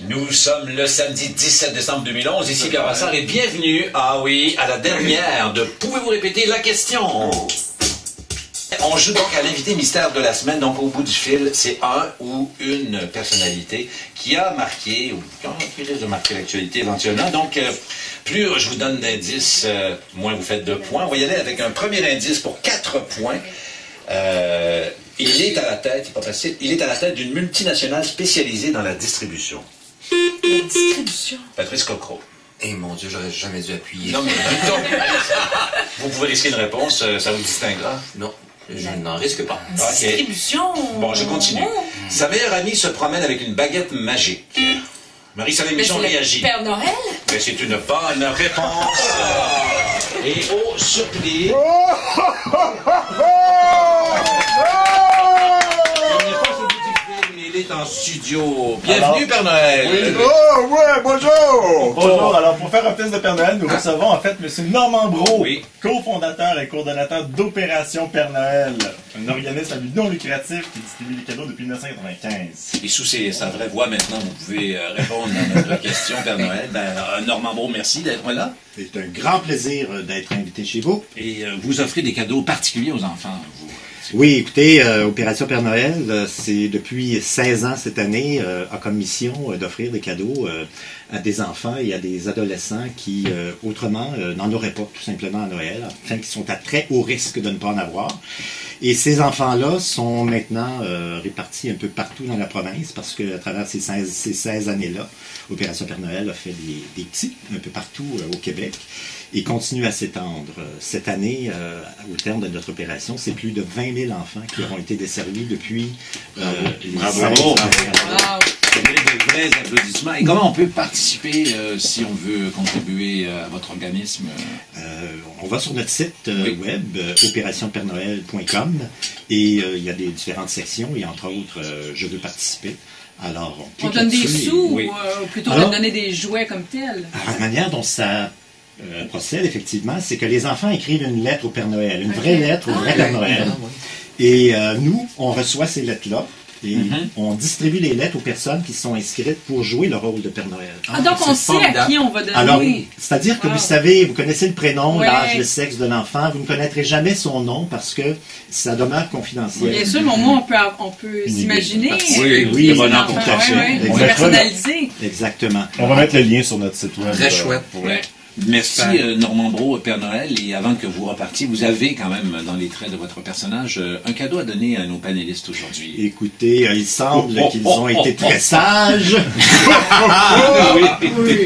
Nous sommes le samedi 17 décembre 2011, ici Pierre Brassard et bienvenue, ah oui, à la dernière de Pouvez-vous répéter la question? On joue donc à l'invité mystère de la semaine, donc au bout du fil, c'est un ou une personnalité qui a marqué, ou qui risque de marquer l'actualité éventuellement. Donc, plus je vous donne d'indices, moins vous faites de points. On va y aller avec un premier indice pour 4 points. Il est à la tête, c'est pas facile, il est à la tête d'une multinationale spécialisée dans la distribution. La distribution? Patrice Cocro. Eh mon Dieu, j'aurais jamais dû appuyer. Non, mais vous pouvez risquer une réponse, ça vous distinguera? Non, je n'en risque pas. Distribution? Bon, je continue. Sa meilleure amie se promène avec une baguette magique. Marie-Soleil Michon réagit. Père Noël? Mais c'est une bonne réponse. Et oh, surprise. Il est en studio. Bienvenue, Père Noël. Oui. Oh, ouais, bonjour. Bonjour, alors pour faire office de Père Noël, nous recevons en fait M. Normand Brault, Oui. cofondateur et coordonnateur d'Opération Père Noël, un organisme à but non lucratif qui distribue des cadeaux depuis 1995. Et sous sa vraie voix, maintenant, vous pouvez répondre à notre question, Père Noël. Normand Brault, merci d'être là. C'est un grand plaisir d'être invité chez vous. Et vous offrez des cadeaux particuliers aux enfants, vous. Oui, écoutez, Opération Père Noël, c'est depuis 16 ans cette année, a comme mission d'offrir des cadeaux à des enfants et à des adolescents qui, autrement, n'en auraient pas, tout simplement, à Noël, enfin, qui sont à très haut risque de ne pas en avoir. Et ces enfants-là sont maintenant répartis un peu partout dans la province parce qu'à travers ces 16 années-là, Opération Père Noël a fait des petits un peu partout au Québec et continue à s'étendre. Cette année, au terme de notre opération, c'est plus de 20 000 enfants qui auront été desservis depuis les Bravo. 16 ans. Wow. Ça mérite de vrais applaudissements. Et comment on peut participer si on veut contribuer à votre organisme? On va sur notre site web, opérationpernoël.com, et il y a des différentes sections, et entre autres, je veux participer. Alors, On donne des sous oui. ou plutôt Alors, on donne des jouets comme tel? La manière dont ça procède, effectivement, c'est que les enfants écrivent une lettre au Père Noël, une vraie lettre au vrai Père Noël. Et nous, on reçoit ces lettres-là. Et on distribue les lettres aux personnes qui sont inscrites pour jouer le rôle de Père Noël. Ah, donc on sait à qui on va donner. Alors, c'est-à-dire que vous savez, vous connaissez le prénom, Ouais. l'âge, le sexe de l'enfant, vous ne connaîtrez jamais son nom parce que ça demeure confidentiel. Bien sûr, mais au moins on peut s'imaginer. Oui, les voilà, enfants, tout à fait. ouais. Exactement. Personnalisé. Exactement. On va mettre le lien sur notre site web. Très chouette. Ouais. Merci Normand Brault, Père Noël. Et avant que vous repartiez, vous avez quand même dans les traits de votre personnage un cadeau à donner à nos panélistes aujourd'hui. Écoutez, il semble qu'ils ont été très sages.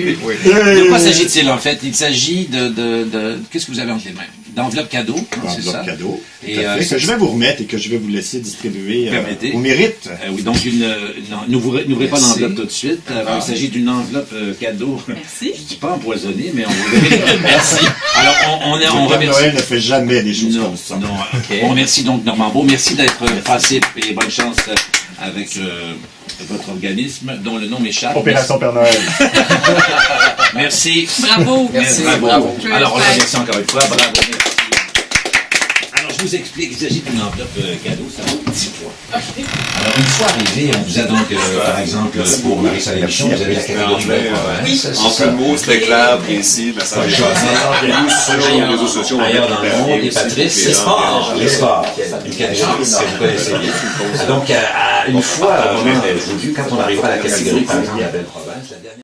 De quoi s'agit-il en fait? Il s'agit de qu'est-ce que vous avez entre les mains? D'enveloppe cadeau, c'est ça? Cadeau, Et, tout à fait, que je vais vous remettre et que je vais vous laisser distribuer au mérite. Oui, donc n'ouvrez pas Merci. l'enveloppe tout de suite. Il s'agit d'une enveloppe cadeau. Merci. Je dis pas empoisonnée, mais on vous merci. Alors on Le Père remercie. Noël ne fait jamais des choses Non, comme ça. non, on remercie donc Normand Brault. Merci d'être passé et bonne chance avec votre organisme dont le nom m'échappe. Opération Père Noël. Merci. Bravo. Merci, Bravo. bravo. Alors on le remercie encore une fois. Bravo. Merci. Alors je vous explique. Il s'agit d'une enveloppe cadeau. Ça vaut 10 points. Alors une fois arrivé, on vous a donc par exemple pour Marie-Soleil Michon, vous avez la catégorie de En peu de mots, très clair, précis, message sur les réseaux sociaux. ailleurs dans le monde, et Patrice, les sports. Une catégorie que vous connaissez bien. Donc, une fois, je vous dis, quand on arrivera à la catégorie, par exemple, la belle province, la dernière.